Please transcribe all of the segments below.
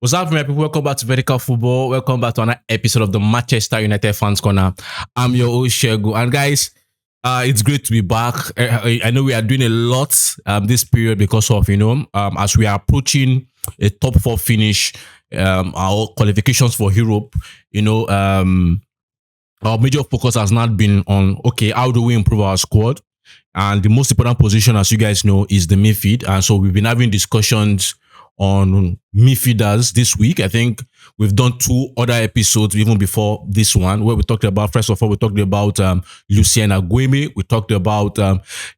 What's up, my people? Welcome back to Vertical Football. Welcome back to another episode of the Manchester United Fans Corner. I'm your host, Shegu. And guys, it's great to be back. I know we are doing a lot this period because of, as we are approaching a top 4 finish, our qualifications for Europe, our major focus has not been on, okay, how do we improve our squad? And the most important position, as you guys know, is the midfield. And so we've been having discussions on midfielders this week. I think we've done 2 other episodes even before this one, where we talked about, first of all, we talked about Lucien Guimaraes, we talked about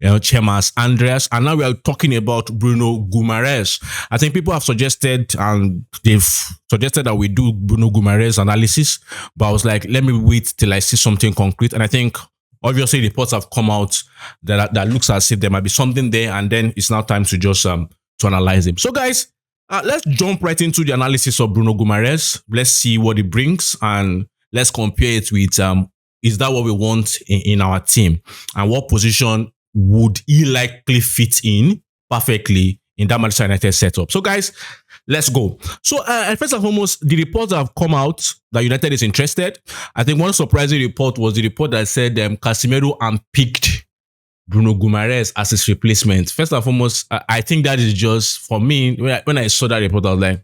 Chemas Andreas, and now we are talking about Bruno Guimarães. I think people have suggested, and they've suggested that we do Bruno Guimarães analysis, but I was like, let me wait till I see something concrete. And I think obviously reports have come out that looks as if there might be something there, and then it's now time to just to analyze him. So guys, let's jump right into the analysis of Bruno Guimarães. Let's see what he brings and let's compare it with, is that what we want in our team? And what position would he likely fit in perfectly in that Manchester United setup? So guys, let's go. So first and foremost, the reports have come out that United is interested. I think one surprising report was the report that said Casemiro unpicked Bruno Guimarães as his replacement. First and foremost, I think that is just, for me, when I saw that report, I was like,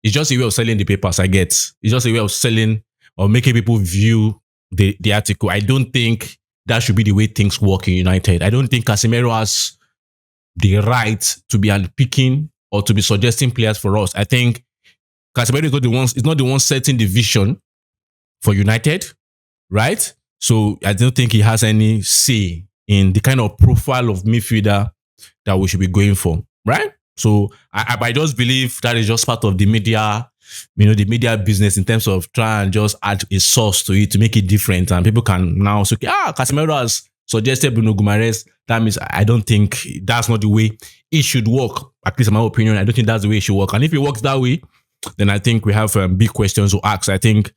it's just a way of selling the papers, I get. It's just a way of selling or making people view the article. I don't think that should be the way things work in United. I don't think Casemiro has the right to be unpicking or to be suggesting players for us. I think Casemiro is not the one setting the vision for United, right? So I don't think he has any say in the kind of profile of midfielder that we should be going for, right? So I just believe that is just part of the media, the media business in terms of try and just add a sauce to it to make it different, and people can now say, Casemiro has suggested Bruno Guimarães. That means I don't think that's not the way it should work. At least in my opinion, I don't think that's the way it should work. And if it works that way, then I think we have big questions to ask. I think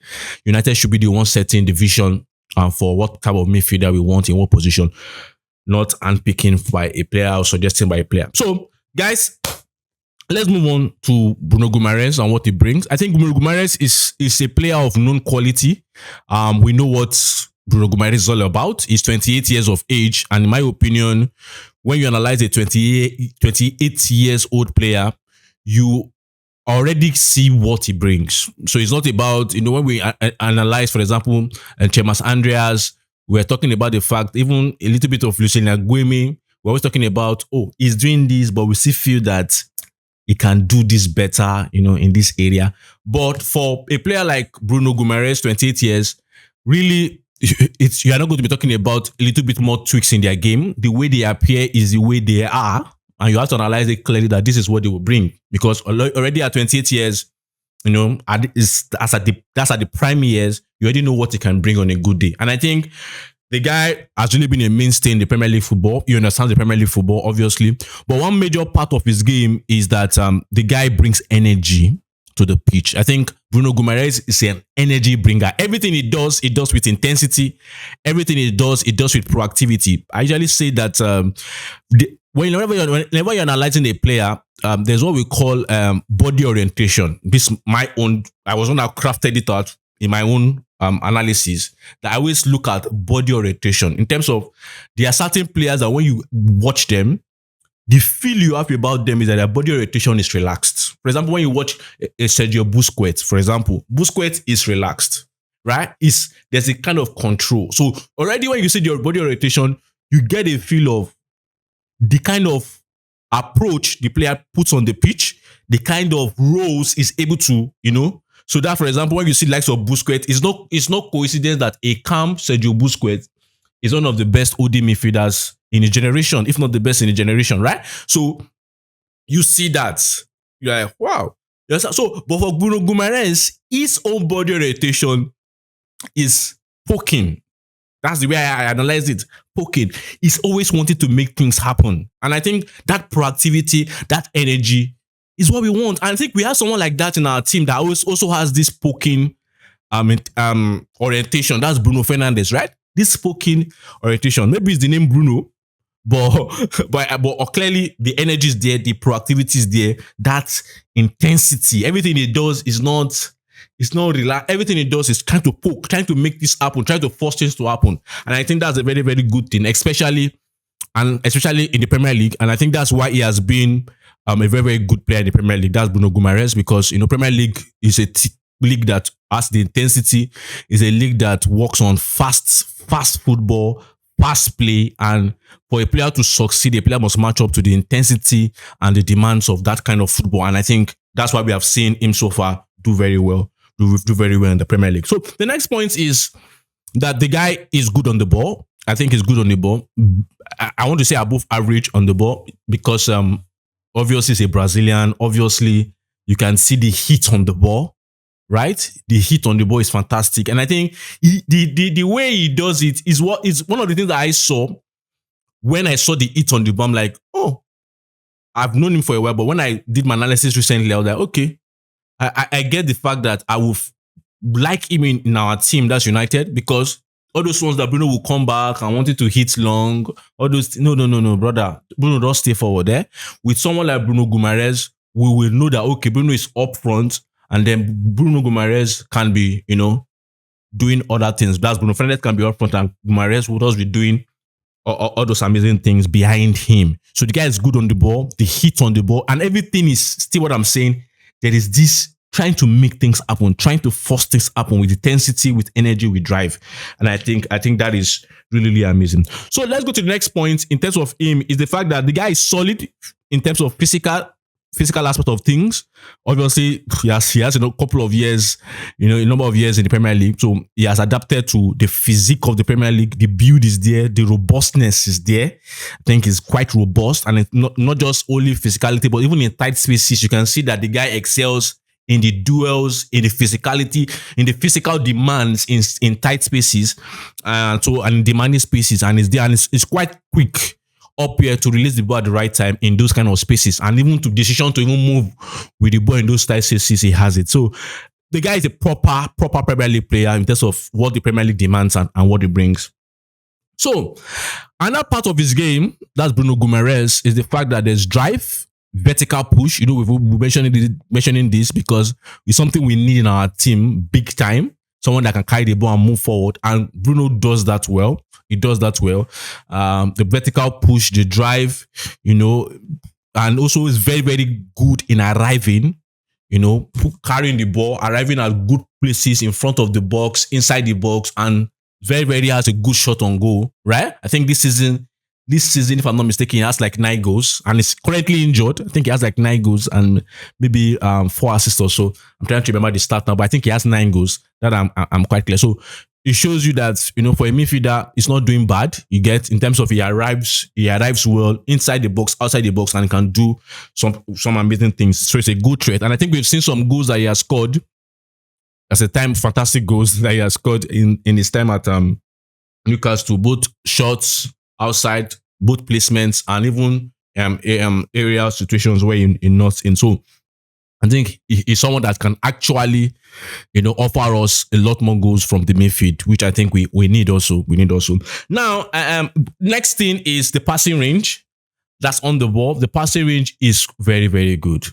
United should be the one setting the vision for what type of midfielder we want in what position, not unpicking by a player or suggesting by a player. So, guys, let's move on to Bruno Guimarães and what he brings. I think Bruno Guimarães is a player of known quality. We know what Bruno Guimarães is all about. He's 28 years of age, and in my opinion, when you analyze a 28 years old player, you already see what he brings. So it's not about, when we analyze, for example, Chemas Andreas, we're talking about the fact, even a little bit of Lucien Guimaraes, we're always talking about, he's doing this, but we still feel that he can do this better, in this area. But for a player like Bruno Guimarães, 28 years, really, you are not going to be talking about a little bit more tweaks in their game. The way they appear is the way they are. And you have to analyze it clearly that this is what they will bring. Because already at 28 years, that's at the prime years, you already know what he can bring on a good day. And I think the guy has really been a mainstay in the Premier League football. He understands the Premier League football, obviously. But one major part of his game is that the guy brings energy to the pitch. I think Bruno Guimarães is an energy bringer. Everything he does with intensity. Everything he does with proactivity. I usually say that whenever you're analyzing a player, there's what we call body orientation. I was one that crafted it out in my own analysis, that I always look at body orientation in terms of there are certain players that when you watch them, the feel you have about them is that their body orientation is relaxed. For example, when you watch Sergio Busquets, for example, Busquets is relaxed, right? There's a kind of control. So already when you see your body orientation, you get a feel of the kind of approach the player puts on the pitch, the kind of roles is able to, So that, for example, when you see likes of Busquets, it's not coincidence that a calm Sergio Busquets is one of the best OD midfielders in a generation, if not the best in a generation, right? So you see that. You're like, wow. So, but for Bruno Guimarães, his own body orientation is poking. That's the way I analyze it. Poking. He's always wanted to make things happen. And I think that proactivity, that energy is what we want. And I think we have someone like that in our team that also has this poking orientation. That's Bruno Fernandes, right? This poking orientation. Maybe it's the name Bruno, But but clearly the energy is there, the proactivity is there, that intensity, everything he does is not. It's not relax. Everything he does is trying to poke, trying to make this happen, trying to force things to happen. And I think that's a very, very good thing, especially in the Premier League. And I think that's why he has been a very, very good player in the Premier League. That's Bruno Guimarães, because Premier League is a league that has the intensity, is a league that works on fast football, fast play, and for a player to succeed, a player must match up to the intensity and the demands of that kind of football. And I think that's why we have seen him so far do very well in the Premier League. So the next point is that the guy is good on the ball. I think he's good on the ball. I want to say above average on the ball because obviously he's a Brazilian. Obviously, you can see the heat on the ball, right? The heat on the ball is fantastic. And I think the way he does it is one of the things that I saw when I saw the heat on the ball. I'm like, oh, I've known him for a while, but when I did my analysis recently, I was like, okay, I get the fact that I would like him in our team, that's United, because all those ones that Bruno will come back and wanted to hit long, all those, no, brother. Bruno, don't stay forward there. With someone like Bruno Guimarães, we will know that, okay, Bruno is up front, and then Bruno Guimarães can be, doing other things. That's Bruno Fernandes can be up front, and Guimarães will just be doing all those amazing things behind him. So the guy is good on the ball, the hit on the ball, and everything is still what I'm saying. There is this trying to make things happen, trying to force things happen with intensity, with energy, with drive. And I think that is really, really amazing. So let's go to the next point in terms of him, is the fact that the guy is solid in terms of physical aspect of things. Obviously, he has a couple of years, a number of years in the Premier League. So he has adapted to the physique of the Premier League. The build is there. The robustness is there. I think he's quite robust. And it's not just only physicality, but even in tight spaces, you can see that the guy excels in the duels, in the physicality, in the physical demands in tight spaces, and demanding spaces. And it's there, and it's quite quick up here to release the ball at the right time in those kind of spaces, and even to decision to even move with the ball in those tight spaces, he has it. So the guy is a proper Premier League player in terms of what the Premier League demands and what he brings. So another part of his game, that's Bruno Guimarães, is the fact that there's drive, vertical push. We've been mentioning this because it's something we need in our team big time. Someone that can carry the ball and move forward. And Bruno does that well. He does that well. The vertical push, the drive, and also is very, very good in arriving, carrying the ball, arriving at good places in front of the box, inside the box, and very, very has a good shot on goal, right? I think this season, if I'm not mistaken, he has like 9 goals and is currently injured. I think he has like 9 goals and maybe 4 assists or so. I'm trying to remember the stat now, but I think he has 9 goals. That I'm quite clear. So it shows you that, for a midfielder, it's not doing bad. You get, in terms of he arrives well inside the box, outside the box, and can do some amazing things. So it's a good trait. And I think we've seen some goals that he has scored. Fantastic goals that he has scored in his time at Newcastle, both shots outside, both placements, and even area situations where you're not in. So I think he's someone that can actually, offer us a lot more goals from the midfield, which I think we need also. Now, next thing is the passing range. That's on the ball. The passing range is very, very good.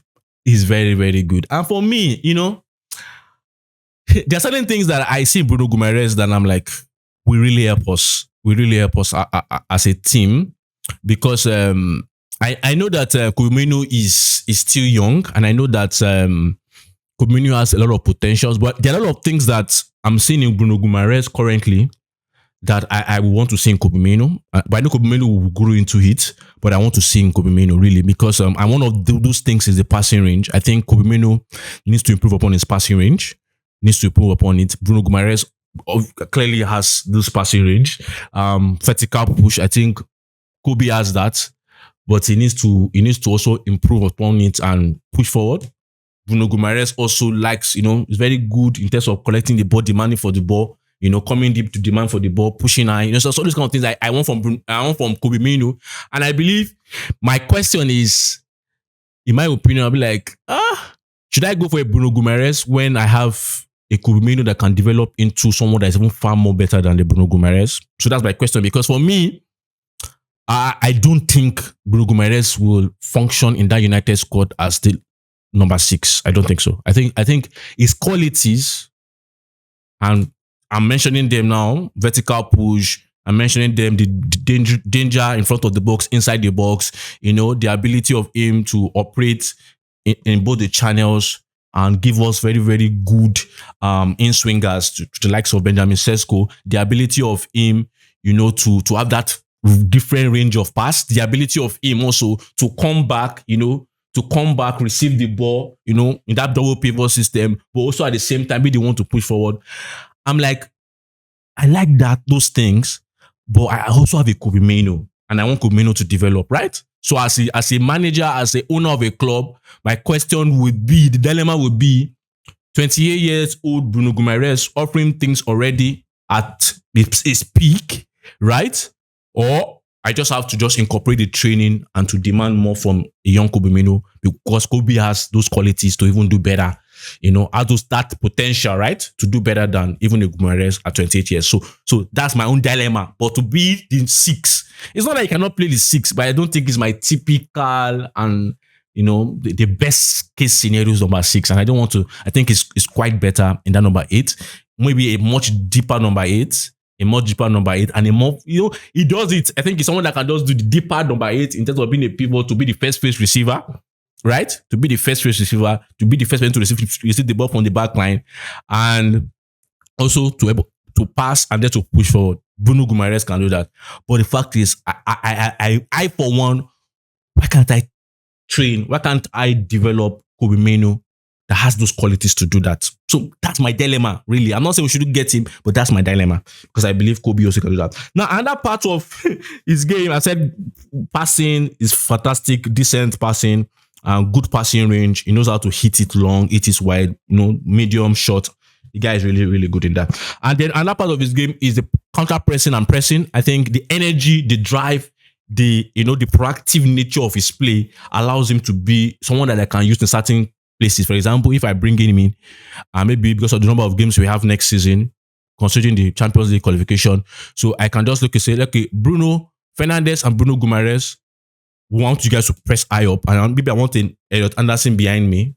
It's very, very good. And for me, there are certain things that I see Bruno Guimarães that I'm like, will really help us. As a team, because I know that Casemiro is still young, and I know that Casemiro has a lot of potentials, but there are a lot of things that I'm seeing in Bruno Guimarães currently that I want to see in Casemiro. But I know Casemiro will grow into it, but I want to see in Casemiro really, because and one of those things is the passing range. I think Casemiro needs to improve upon his passing range, needs to improve upon it. Bruno Guimarães clearly has this passing range, vertical push. I think Kobe has that, but he needs to also improve upon it and push forward. Bruno Guimarães also likes, is very good in terms of collecting the ball, demanding for the ball, coming deep to demand for the ball, pushing high. So all these kind of things I want from Kobe Mino. And I believe my question is, in my opinion, I'll be like, should I go for a Bruno Guimarães when I have a Casemiro that can develop into someone that is even far more better than the Bruno Guimarães? So that's my question, because for me, I don't think Bruno Guimarães will function in that United squad as the number 6. I don't think so. I think his qualities, and I'm mentioning them now, vertical push. I'm mentioning them, the danger in front of the box, inside the box, the ability of him to operate in both the channels and give us very, very good in-swingers to the likes of Benjamin Sesko. The ability of him, to have that different range of pass. The ability of him also to come back, receive the ball, in that double pivot system, but also at the same time be the one to push forward. I'm like, I like those things, but I also have a Kobe Mainoo, and I want Kobe Mainoo to develop, right? So as a manager, as a owner of a club, my question would be, the dilemma would be, 28 years old Bruno Guimarães offering things already at its peak, right? Or I just have to just incorporate the training and to demand more from a young Kobe Mainoo, because Kobe has those qualities to even do better. Has that potential, right, to do better than even a Guimaraes at 28 years. So that's my own dilemma. But to be the 6, it's not that I cannot play the 6, but I don't think it's my typical and the best case scenarios number 6. And I don't want to. I think it's quite better in that number 8, maybe a much deeper number 8. A more deeper number 8, and a more, he does it. I think he's someone that can just do the deeper number 8 in terms of being a pivot, to be the first phase receiver, right? To be the first phase receiver, to be the first person to receive the ball from the back line, and also to pass and then to push forward. Bruno Guimarães can do that. But the fact is, I for one, why can't I train? Why can't I develop Kobe Mainoo that has those qualities to do that? So that's my dilemma, really. I'm not saying we shouldn't get him, but that's my dilemma, because I believe Kobe also can do that. Now, another part of his game, I said passing is fantastic, decent passing, good passing range. He knows how to hit it long, hit it wide, medium, short. The guy is really, really good in that. And then another part of his game is the counter pressing and pressing. I think the energy, the drive, the proactive nature of his play allows him to be someone that I can use in certain places. For example, if I bring him in, maybe because of the number of games we have next season, considering the Champions League qualification, so I can just look and say, okay, Bruno Fernandes and Bruno Guimarães, want you guys to press high up, and maybe I want an Elliot Anderson behind me.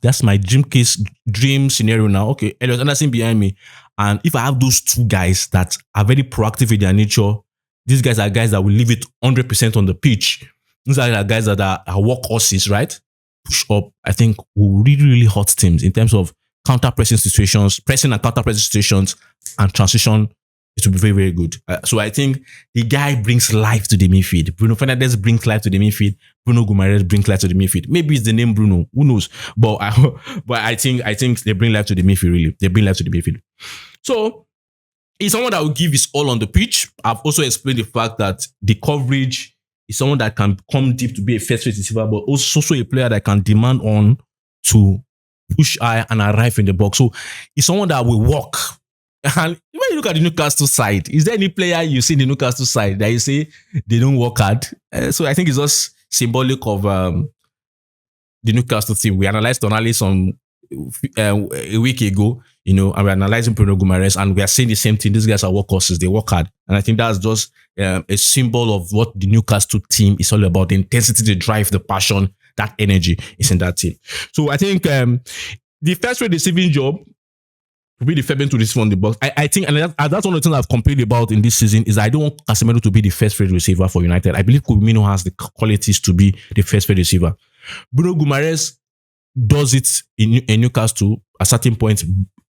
That's my dream scenario now. Okay, Elliot Anderson behind me, and if I have those two guys that are very proactive in their nature, these guys are guys that will leave it 100% on the pitch. These are guys that are workhorses, right? Push up, I think, will really, really hurt teams in terms of counter-pressing situations, pressing and counter-pressing situations, and transition. It will be very, very good. So I think the guy brings life to the midfield. Bruno Fernandes brings life to the midfield. Bruno Guimarães brings life to the midfield. Maybe it's the name Bruno. Who knows? But I think they bring life to the midfield, really. They bring life to the midfield. So he's someone that will give his all on the pitch. I've also explained the fact that the coverage is someone that can come deep to be a first phase receiver, but also a player that can demand on to push high and arrive in the box. So he's someone that will walk. And when you look at the Newcastle side, is there any player you see in the Newcastle side that you say they don't work hard? So I think it's just symbolic of the Newcastle team. We analyzed on a week ago, and we're analyzing Bruno Guimarães, and we are saying the same thing. These guys are workhorses, they work hard. And I think that's just a symbol of what the Newcastle team is all about. The intensity, the drive, the passion, that energy is in that team. So I think the first receiving job will be the first to receive on the box. I think, and that's one of the things I've complained about in this season, is I don't want Casemiro to be the first receiver for United. I believe Kobe Mainoo has the qualities to be the first receiver. Bruno Guimarães does it in Newcastle at certain points,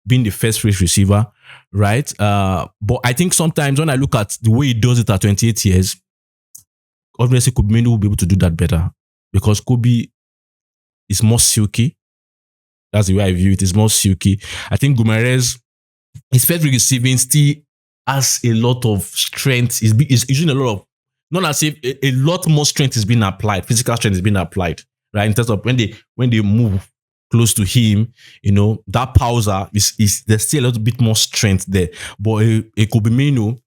being the first receiver, right? But I think sometimes when I look at the way he does it at 28 years, obviously Kobe Mainoo will be able to do that better, because Kobe is more silky. That's the way I view it. It's more silky. I think Guimaraes, his first receiving still has a lot of strength. He's using a lot of, not as if a lot more strength is being applied. Physical strength is being applied, right? In terms of when they move close to him, that pauser is there's still a little bit more strength there. But a Kobe Mainoo,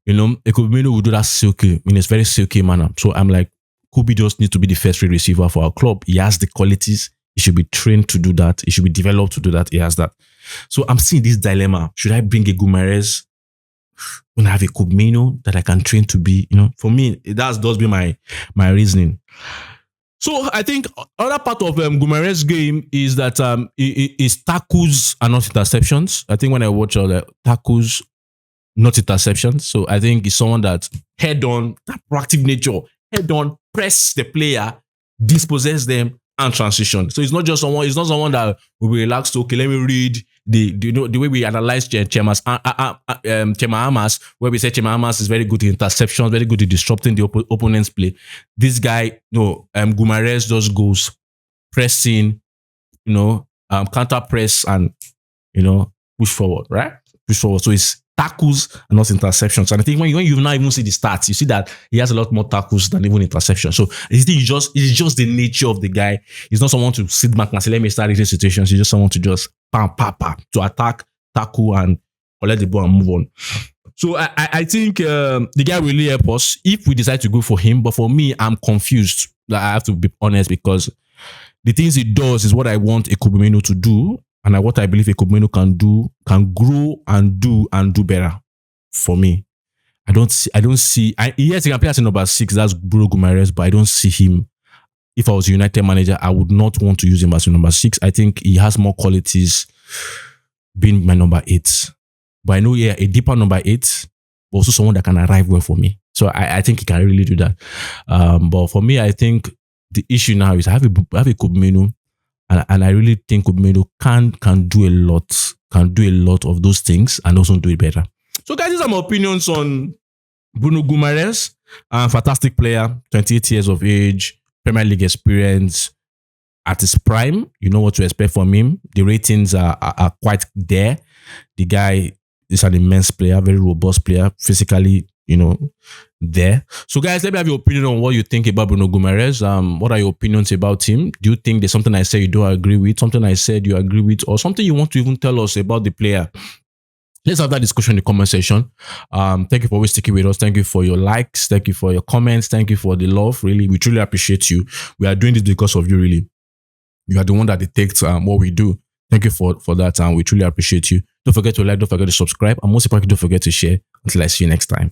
a Kobe Mainoo will do that silky, in a very silky manner. So I'm like, Kobe just needs to be the first receiver for our club. He has the qualities. He should be trained to do that. He should be developed to do that. He has that. So I'm seeing this dilemma. Should I bring a Guimaraes? when I have a Casemiro that I can train to be, for me, that does be my reasoning. So I think other part of Guimaraes' game is that is tackles and not interceptions. I think when I watch all the tackles, not interceptions. So I think it's someone that head on, that proactive nature, head on, press the player, dispossess them, and transition. So it's not someone that will be relaxed. Okay, let me read the way we analyze Chema Hamas, where we say Chema Hamas is very good in interceptions, very good in disrupting the opponent's play. This guy, Guimaraes just goes pressing, counter press and push forward, right? Push forward. So it's tackles and not interceptions. And I think when you now even see the stats, you see that he has a lot more tackles than even interceptions. So it's just the nature of the guy. He's not someone to sit back and say, let me start reading situations. He's just someone to just to attack, tackle, and collect the ball and move on. So I think the guy will really help us if we decide to go for him. But for me, I'm confused. I have to be honest, because the things he does is what I want a Casemiro to do. And what I believe a Casemiro can grow and do better. For me, I don't see. Yes, he can play as a number 6. That's Bruno Guimarães, but I don't see him. If I was a United manager, I would not want to use him as a number 6. I think he has more qualities being my number 8. But I know, a deeper number 8, but also someone that can arrive well for me. So I think he can really do that. But for me, I think the issue now is I have a Casemiro. And I really think Casemiro can do a lot of those things and also do it better. So guys, these are my opinions on Bruno Guimarães. Fantastic player, 28 years of age, Premier League experience at his prime. You know what to expect from him. The ratings are quite there. The guy is an immense player, very robust player, physically, there. So guys, let me have your opinion on what you think about Bruno Guimarães. What are your opinions about him? Do you think there's something I said you don't agree with, something I said you agree with, or something you want to even tell us about the player? Let's have that discussion in the comment section. Thank you for always sticking with us. Thank you for your likes. Thank you for your comments. Thank you for the love. Really, we truly appreciate you. We are doing this because of you, really. You are the one that dictates what we do. Thank you for that, and we truly appreciate you. Don't forget to like, don't forget to subscribe, and most importantly, don't forget to share. Until I see you next time.